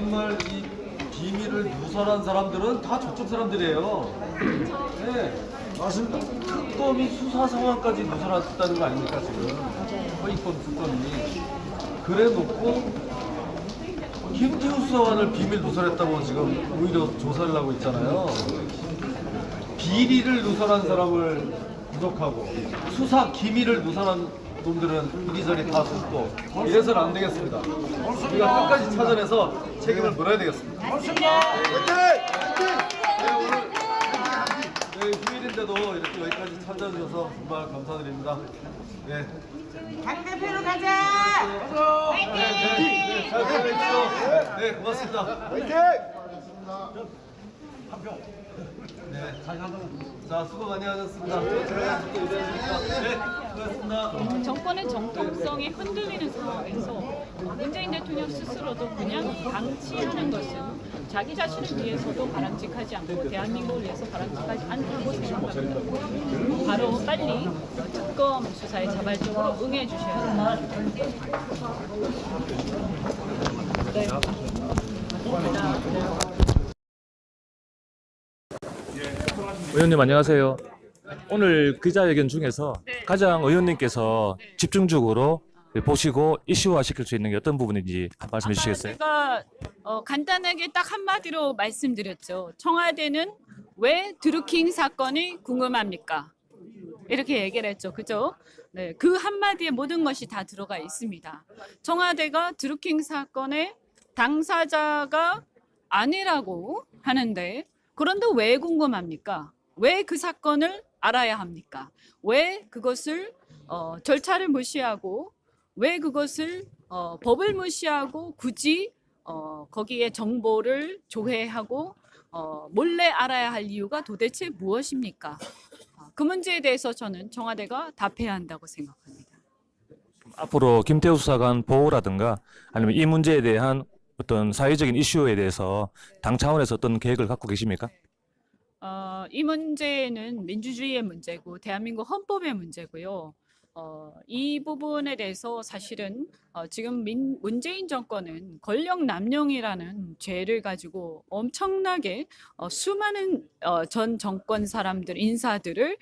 정말 이 비밀을 누설한 사람들은 다 저쪽 사람들이에요. 네. 맞습니다. 특검이 수사 상황까지 누설했다는 거 아닙니까 지금? 허위권 특검이. 그래 놓고 김태우 수사관을 비밀 누설했다고 지금 오히려 조사를 하고 있잖아요. 비리를 누설한 사람을 구속하고 수사 기밀을 누설한 놈들은 이리저리 다 숨고 이래서는 안 되겠습니다. 우리가 끝까지 찾아내서 책임을 물어야 되겠습니다. 네, 휴일인데도 이렇게 여기까지 찾아주셔서 정말 감사드립니다. 네. 당 대표로 가자. 네, 잘 지내십시오. 네, 고맙습니다. 화이팅! 네, 자, 수고 많이 하셨습니다. 네, 수고하셨습니다. 정권의 정통성이 흔들리는 상황에서 문재인 대통령 스스로도 그냥 방치하는 것은 자기 자신을 위해서도 바람직하지 않고 대한민국을 위해서 바람직하지 않다고 생각합니다. 바로 빨리 특검 수사에 자발적으로 응해 주셔야 됩니다. 네. 의원님 안녕하세요. 오늘 기자회견 중에서 가장 의원님께서 집중적으로 보시고 이슈화 시킬 수 있는 게 어떤 부분인지 말씀해 주시겠어요? 제가 간단하게 딱 한마디로 말씀드렸죠. 청와대는 왜 드루킹 사건이 궁금합니까? 이렇게 얘기를 했죠. 그죠? 네, 그 한마디에 모든 것이 다 들어가 있습니다. 청와대가 드루킹 사건의 당사자가 아니라고 하는데 그런데 왜 궁금합니까? 왜 그 사건을 알아야 합니까? 왜 그것을 절차를 무시하고 왜 그것을 법을 무시하고 굳이 거기에 정보를 조회하고 몰래 알아야 할 이유가 도대체 무엇입니까? 그 문제에 대해서 저는 청와대가 답해야 한다고 생각합니다. 앞으로 김태우 수사관 보호라든가 아니면 이 문제에 대한 어떤 사회적인 이슈에 대해서 당 차원에서 어떤 계획을 갖고 계십니까? 이 문제는 민주주의의 문제고 대한민국 헌법의 문제고요. 이 부분에 대해서 사실은 지금 문재인 정권은 권력 남용이라는 죄를 가지고 엄청나게 수많은 전 정권 사람들, 인사들을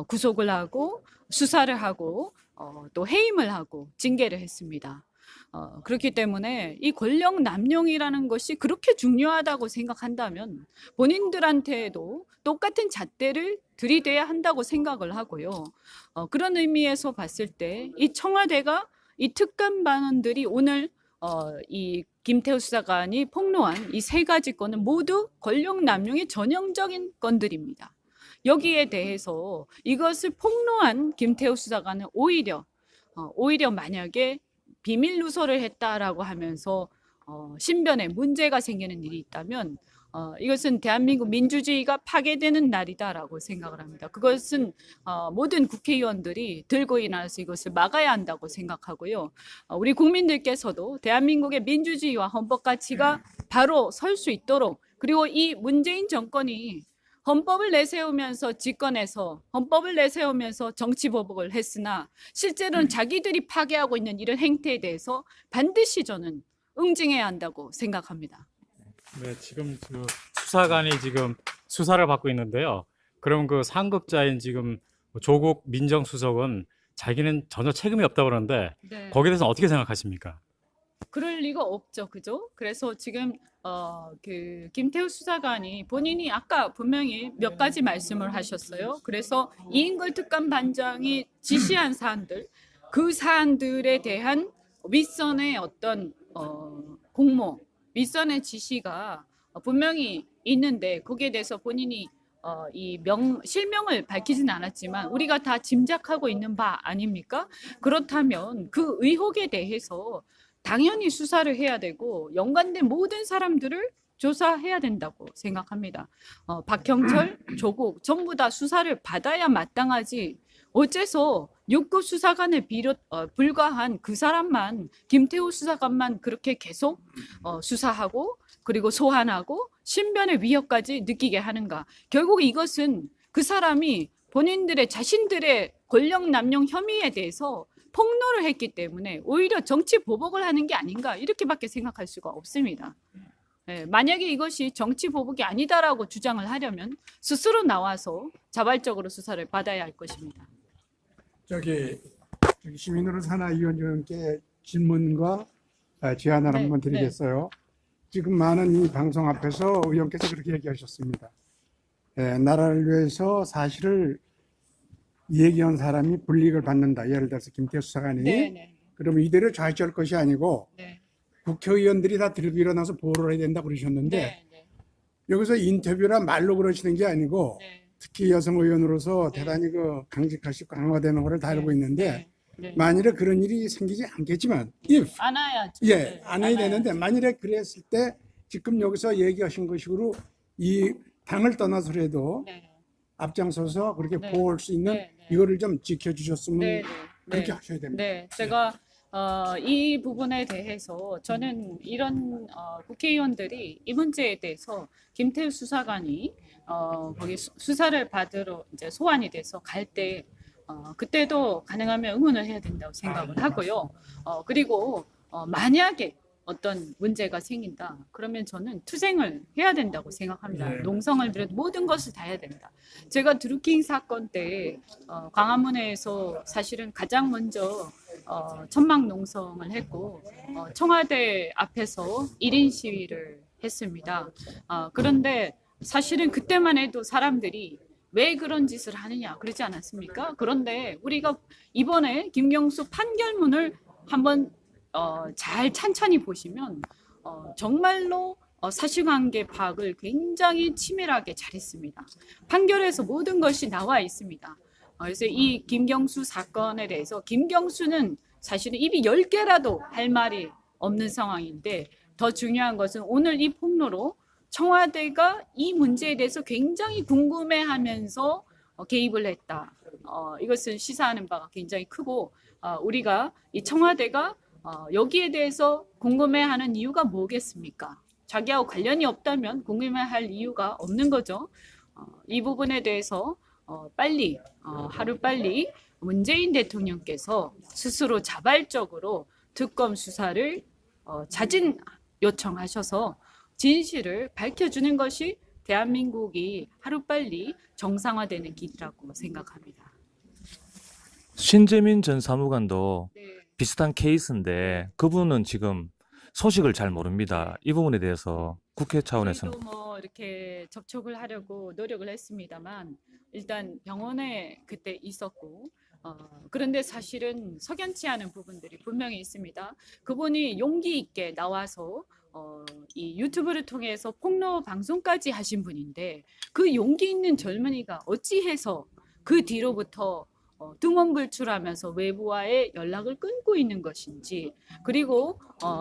구속을 하고 수사를 하고 또 해임을 하고 징계를 했습니다. 그렇기 때문에 이 권력 남용이라는 것이 그렇게 중요하다고 생각한다면 본인들한테도 똑같은 잣대를 들이대야 한다고 생각을 하고요. 그런 의미에서 봤을 때 이 청와대가 이 특감 반원들이 오늘 이 김태우 수사관이 폭로한 이 세 가지 건은 모두 권력 남용의 전형적인 건들입니다. 여기에 대해서 이것을 폭로한 김태우 수사관은 오히려 만약에 비밀 누설을 했다라고 하면서 신변에 문제가 생기는 일이 있다면 이것은 대한민국 민주주의가 파괴되는 날이다라고 생각을 합니다. 그것은 모든 국회의원들이 들고 일어나서 이것을 막아야 한다고 생각하고요. 우리 국민들께서도 대한민국의 민주주의와 헌법 가치가 바로 설 수 있도록 그리고 이 문재인 정권이 헌법을 내세우면서 집권해서 헌법을 내세우면서 정치보복을 했으나 실제로는 자기들이 파괴하고 있는 이런 행태에 대해서 반드시 저는 응징해야 한다고 생각합니다. 네, 지금 그 수사관이 지금 수사를 받고 있는데요. 그럼 그 상급자인 지금 조국 민정수석은 자기는 전혀 책임이 없다고 그러는데 네. 거기에 대해서 어떻게 생각하십니까? 그럴 리가 없죠, 그죠? 그래서 지금 그 김태우 수사관이 본인이 아까 분명히 몇 가지 말씀을 하셨어요. 그래서 이인걸 특감 반장이 지시한 사안들, 그 사안들에 대한 윗선의 어떤 공모, 윗선의 지시가 분명히 있는데 거기에 대해서 본인이 실명을 밝히진 않았지만 우리가 다 짐작하고 있는 바 아닙니까? 그렇다면 그 의혹에 대해서 당연히 수사를 해야 되고 연관된 모든 사람들을 조사해야 된다고 생각합니다. 박형철, 조국 전부 다 수사를 받아야 마땅하지 어째서 6급 수사관에 불과한 그 사람만 김태우 수사관만 그렇게 계속 수사하고 그리고 소환하고 신변의 위협까지 느끼게 하는가. 결국 이것은 그 사람이 본인들의 자신들의 권력 남용 혐의에 대해서 폭로를 했기 때문에 오히려 정치 보복을 하는 게 아닌가 이렇게밖에 생각할 수가 없습니다. 예, 만약에 이것이 정치 보복이 아니다라고 주장을 하려면 스스로 나와서 자발적으로 수사를 받아야 할 것입니다. 저기 시민으로 사나 위원장님께 질문과 제안을 네, 한번 드리겠어요. 지금 많은 이 방송 앞에서 의원께서 그렇게 얘기하셨습니다. 나라를 위해서 사실을 얘기한 사람이 불이익을 받는다. 예를 들어서 김태우 수사관이 네. 그러면 이대로 좌절할 것이 아니고 네. 국회의원들이 다 들고 일어나서 보호를 해야 된다 그러셨는데 네. 여기서 인터뷰라 말로 그러시는 게 아니고 네. 특히 여성 의원으로서 네. 대단히 그 강직하시고 강화되는 것을 다 알고 있는데 네. 만일에 그런 일이 생기지 않겠지만 if 안아야죠. 예, 안 해야 안아야죠. 되는데 만일에 그랬을 때 지금 여기서 얘기하신 것식으로 이 당을 떠나서라도 네. 앞장서서 그렇게 네. 보호할 수 있는 네. 이거를 좀 지켜주셨으면 네. 그렇게 하셔야 됩니다. 네, 제가 이 부분에 대해서 저는 이런 국회의원들이 이 문제에 대해서 김태우 수사관이 거기 수사를 받으러 이제 소환이 돼서 갈 때 그때도 가능하면 응원을 해야 된다고 생각을 하고요. 그리고 만약에 어떤 문제가 생긴다 그러면 저는 투쟁을 해야 된다고 생각합니다. 농성을 비롯 모든 것을 다 해야 된다. 제가 드루킹 사건 때 광화문에서 사실은 가장 먼저 천막 농성을 했고 청와대 앞에서 1인 시위를 했습니다. 그런데 사실은 그때만 해도 사람들이 왜 그런 짓을 하느냐 그러지 않았습니까? 그런데 우리가 이번에 김경수 판결문을 한번 잘 찬찬히 보시면 정말로 사실관계 파악을 굉장히 치밀하게 잘했습니다. 판결에서 모든 것이 나와 있습니다. 그래서 이 김경수 사건에 대해서 김경수는 사실은 입이 10개라도 할 말이 없는 상황인데 더 중요한 것은 오늘 이 폭로로 청와대가 이 문제에 대해서 굉장히 궁금해하면서 개입을 했다. 이것은 시사하는 바가 굉장히 크고 우리가 이 청와대가 여기에 대해서 궁금해하는 이유가 뭐겠습니까? 자기하고 관련이 없다면 궁금해할 이유가 없는 거죠. 이 부분에 대해서 빨리 하루빨리 문재인 대통령께서 스스로 자발적으로 특검 수사를 자진 요청하셔서 진실을 밝혀주는 것이 대한민국이 하루빨리 정상화되는 길이라고 생각합니다. 신재민 전 사무관도 네. 비슷한 케이스인데 그분은 지금 소식을 잘 모릅니다. 이 부분에 대해서 국회 차원에서는 저희도 뭐 이렇게 접촉을 하려고 노력을 했습니다만 일단 병원에 그때 있었고 그런데 사실은 석연치 않은 부분들이 분명히 있습니다. 그분이 용기 있게 나와서 이 유튜브를 통해서 폭로 방송까지 하신 분인데 그 용기 있는 젊은이가 어찌해서 그 뒤로부터 등원불출하면서 외부와의 연락을 끊고 있는 것인지 그리고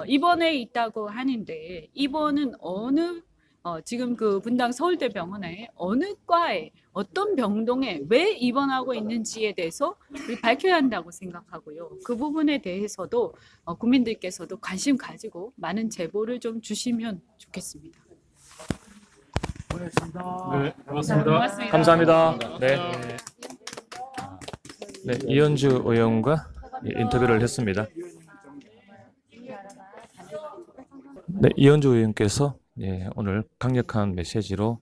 입원해 있다고 하는데 입원은 어느 지금 그 분당 서울대병원에 어느 과에 어떤 병동에 왜 입원하고 있는지에 대해서 밝혀야 한다고 생각하고요. 그 부분에 대해서도 국민들께서도 관심 가지고 많은 제보를 좀 주시면 좋겠습니다. 네, 고맙습니다. 고맙습니다. 감사합니다. 네, 이현주 의원과 인터뷰를 했습니다. 네, 이현주 의원께서 오늘 강력한 메시지로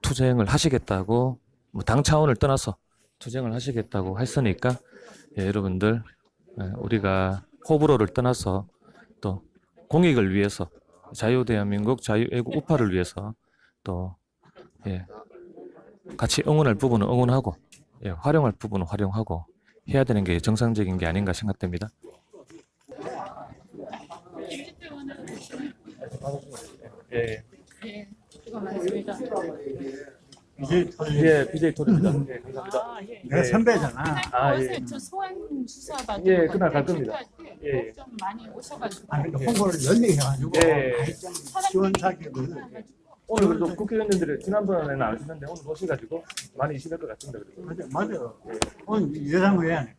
투쟁을 하시겠다고 당 차원을 떠나서 투쟁을 하시겠다고 했으니까 여러분들 우리가 호불호를 떠나서 또 공익을 위해서 자유대한민국 자유애국 우파를 위해서 또 같이 응원할 부분은 응원하고 활용할 부분은 활용하고 해야 되는 게 정상적인 게 아닌가 생각됩니다. 네, 수고 많습니다. BJ 토르입니다. 감사합니다. 내가 선배잖아. 그날 저 소환 수사 받은 예, 그날 갈 겁니다. 예. 좀 많이 오셔가지고 아니, 홍보를 연대해 가지고 지원 사격을 오늘 그래도 국회의원님들이 지난번에는 안 오셨는데 오늘 오셔가지고 많이 이시될 것 같습니다. 그래도. 맞아. 오늘 여상의원에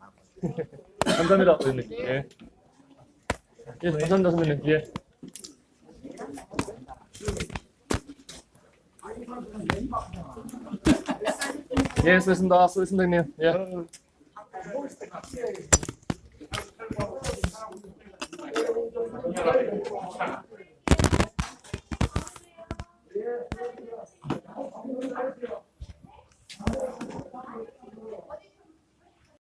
감사합니다, 의원님. 예, 감사합니다, 선배님. 예. 수고했습니다. 수고했습니다, 형님. 예.